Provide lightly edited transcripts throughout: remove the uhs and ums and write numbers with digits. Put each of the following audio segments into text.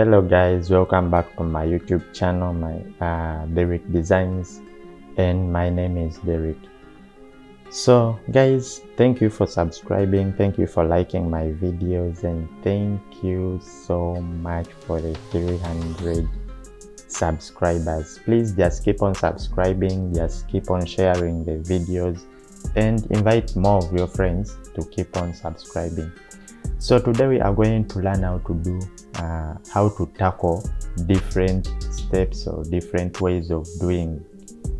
Hello guys, welcome back to my YouTube channel, my Derek Designs, and my name is Derek. So guys, thank you for subscribing, thank you for liking my videos, and thank you so much for the 300 subscribers. Please just keep on subscribing, just keep on sharing the videos, and invite more of your friends to keep on subscribing. So today we are going to learn how to do how to tackle different steps or different ways of doing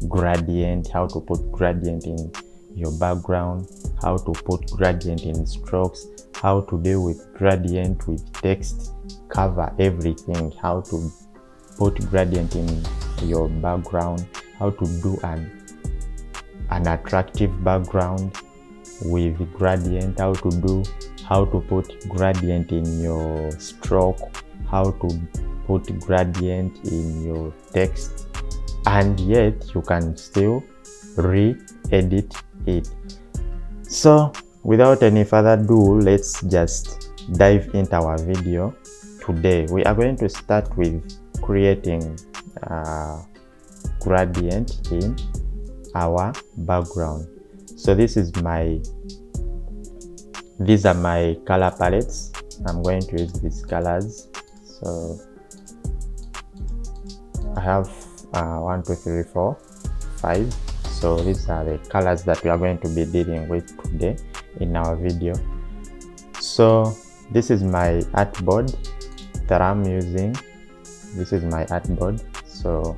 gradient, how to put gradient in your background, how to put gradient in strokes, how to deal with gradient with text, cover everything, how to put gradient in your background, how to do an attractive background with gradient, how to put gradient in your stroke, how to put gradient in your text, and yet you can still re-edit it. So without any further ado, let's just dive into our video. Today we are going to start with creating gradient in our background. So these are my color palettes. I'm going to use these colors. So I have 1, 2, 3, 4, 5. So these are the colors that we are going to be dealing with today in our video. So this is my artboard that I'm using. This is my artboard. So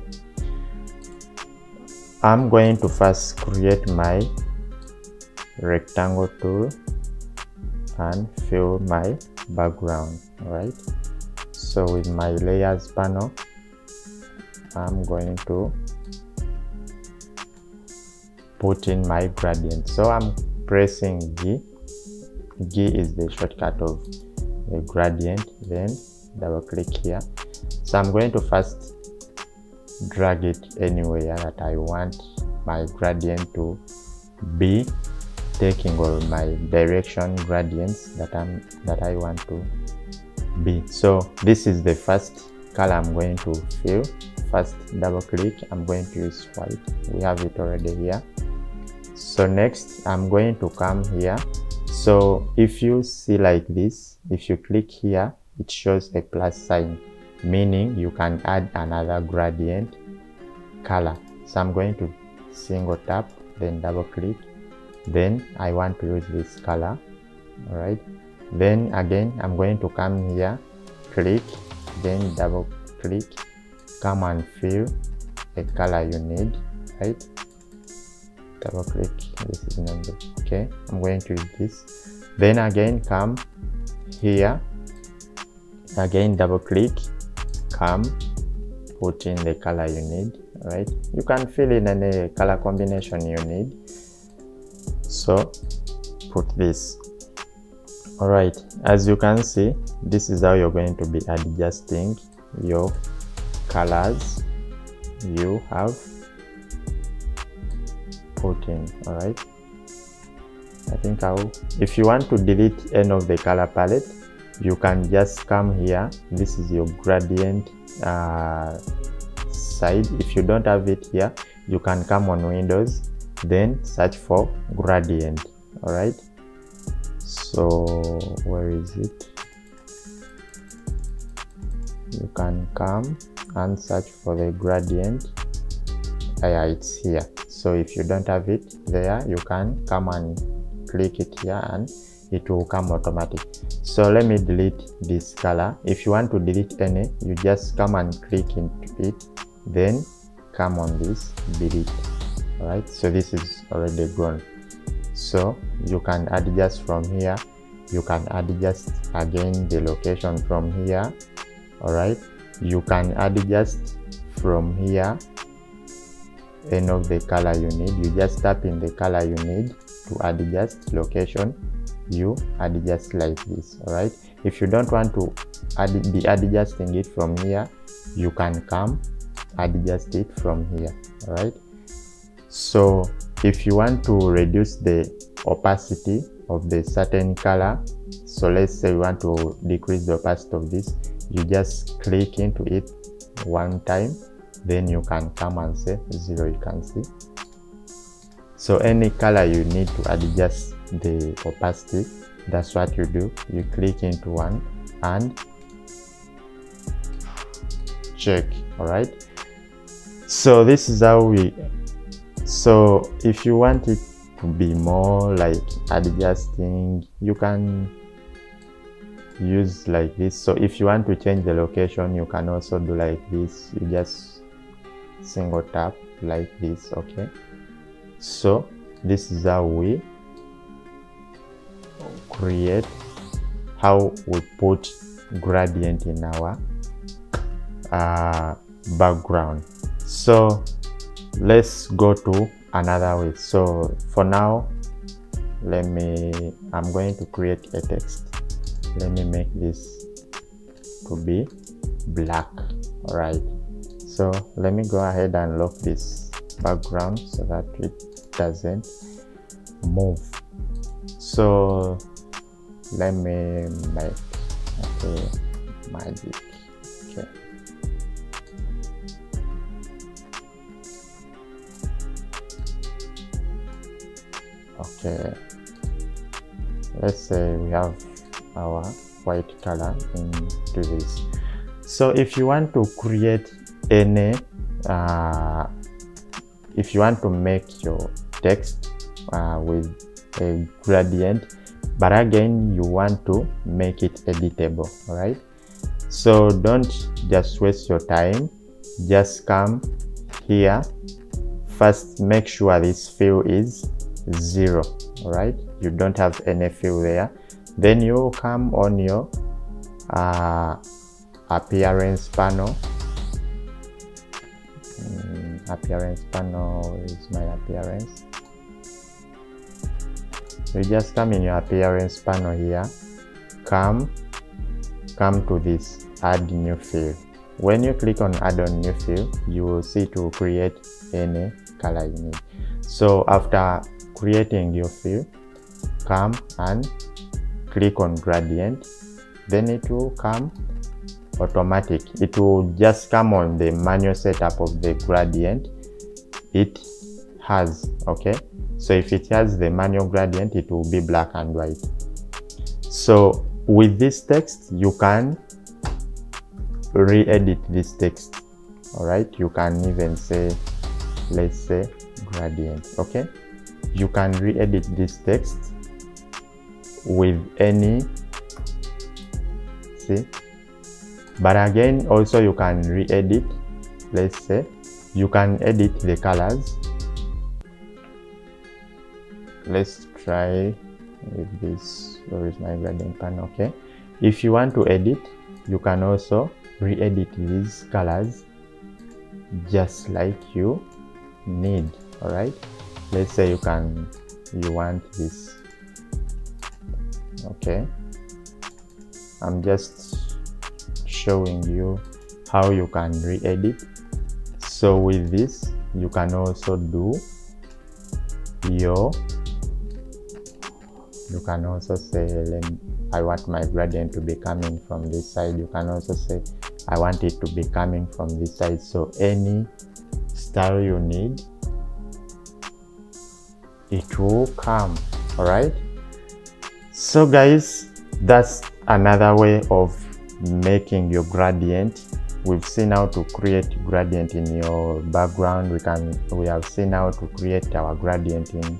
I'm going to first create my rectangle tool and fill my background. All right, so with my layers panel, I'm going to put in my gradient. So I'm pressing G. G is the shortcut of the gradient, then double click here. So I'm going to first drag it anywhere that I want my gradient to be taking, all my direction gradients that I want to be. So this is the first color I'm going to fill. First double click, I'm going to use white. We have it already here. So next I'm going to come here. So if you see like this, if you click here, it shows a plus sign, meaning you can add another gradient color. So I'm going to single tap, then double click. Then I want to use this color. All right, then again I'm going to come here, click, then double click, come and fill the color you need. Right, double click, this is number. Okay, I'm going to use this. Then again come here, again double click, come, put in the color you need. All right, you can fill in any color combination you need. So put this. All right, as you can see, this is how you're going to be adjusting your colors you have put in. All right, I think if you want to delete any of the color palette, you can just come here. This is your gradient side. If you don't have it here, you can come on Windows, then search for gradient. All right, so where is it? You can come and search for the gradient. Yeah, it's here. So if you don't have it there, you can come and click it here and it will come automatic. So let me delete this color. If you want to delete any, you just come and click into it, then come on this, delete. All right, so this is already gone. So you can adjust from here. You can adjust again the location from here. All right, you can adjust from here any of the color you need. You just tap in the color you need to adjust location. You adjust like this. All right, if you don't want to be adjusting it from here, you can come adjust it from here. All right, so if you want to reduce the opacity of the certain color. So let's say we want to decrease the opacity of this, you just click into it one time, then you can come and say 0. You can see. So any color you need to adjust the opacity, that's what you do. You click into one and check. All right, so this is how we, so if you want it to be more like adjusting, you can use like this. So if you want to change the location, you can also do like this. You just single tap like this. Okay, so this is how we create, how we put gradient in our background. So let's go to another way. So for now, I'm going to create a text. Let me make this to be black. All right, so let me go ahead and lock this background so that it doesn't move. So let me make magic. Okay, okay, let's say we have our white color into this. So if you want to create any if you want to make your text with a gradient, but again you want to make it editable, all right, so don't just waste your time. Just come here first, make sure this fill is 0. All right, you don't have any fill there. Then you come on your appearance panel. Appearance panel is my appearance. You just come in your appearance panel here, come to this add new fill. When you click on add on new fill, you will see to create any color you need. So after creating your fill, come and click on gradient, then it will come automatic. It will just come on the manual setup of the gradient it has. Okay, so if it has the manual gradient, it will be black and white. So with this text, you can re-edit this text. All right, you can even say, let's say gradient. Okay, you can re-edit this text with any, see, but again also you can re-edit, let's say you can edit the colors. Let's try with this. Where is my gradient panel? Okay, if you want to edit, you can also re-edit these colors just like you need. All right, let's say you want this. Okay, I'm just showing you how you can re-edit. So with this, you can also do you can also say, I want my gradient to be coming from this side. You can also say, I want it to be coming from this side. So any style you need, it will come. All right, so guys, that's another way of making your gradient. We've seen how to create gradient in your background. We have seen how to create our gradient in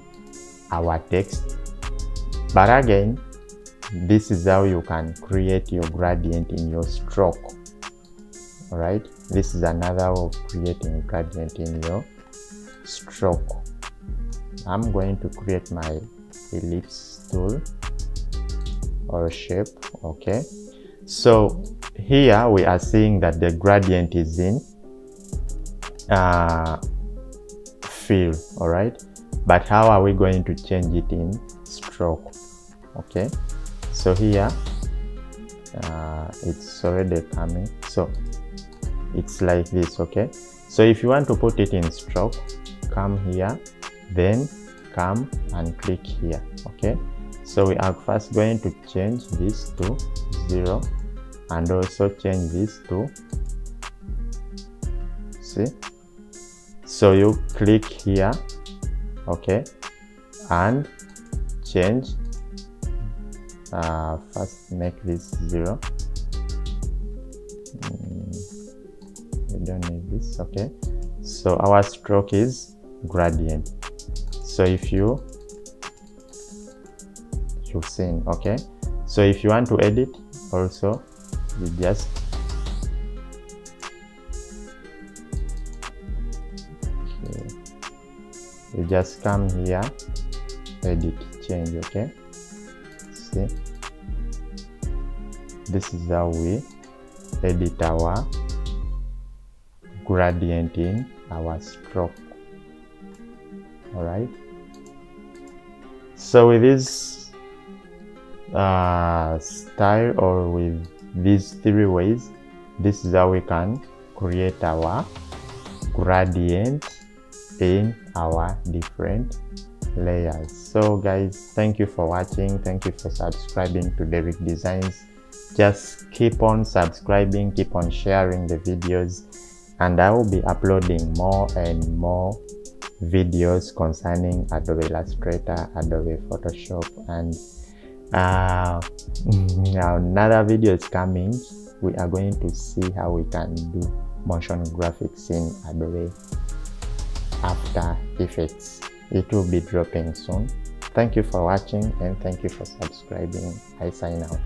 our text. But again, this is how you can create your gradient in your stroke. All right, this is another way of creating a gradient in your stroke. I'm going to create my ellipse tool or shape. Okay, so here we are seeing that the gradient is in fill. All right, but how are we going to change it in stroke? Okay, so here it's already coming, so it's like this. Okay, so if you want to put it in stroke, come here, then come and click here. Okay, So we are first going to change this to 0 and also change this to, see, so you click here, okay, and change, first make this 0. We don't need this, okay. So our stroke is gradient. So if you've seen, okay, so if you want to edit also, you just come here, edit, change, okay. See, this is how we edit our gradient in our stroke. All right, so with this style, or with these 3 ways, this is how we can create our gradient in our different layers. So guys, thank you for watching, thank you for subscribing to Derrick Designs. Just keep on subscribing, keep on sharing the videos, and I will be uploading more and more videos concerning Adobe Illustrator, Adobe Photoshop, and another video is coming. We are going to see how we can do motion graphics in Adobe After Effects. It will be dropping soon. Thank you for watching and thank you for subscribing. I sign out.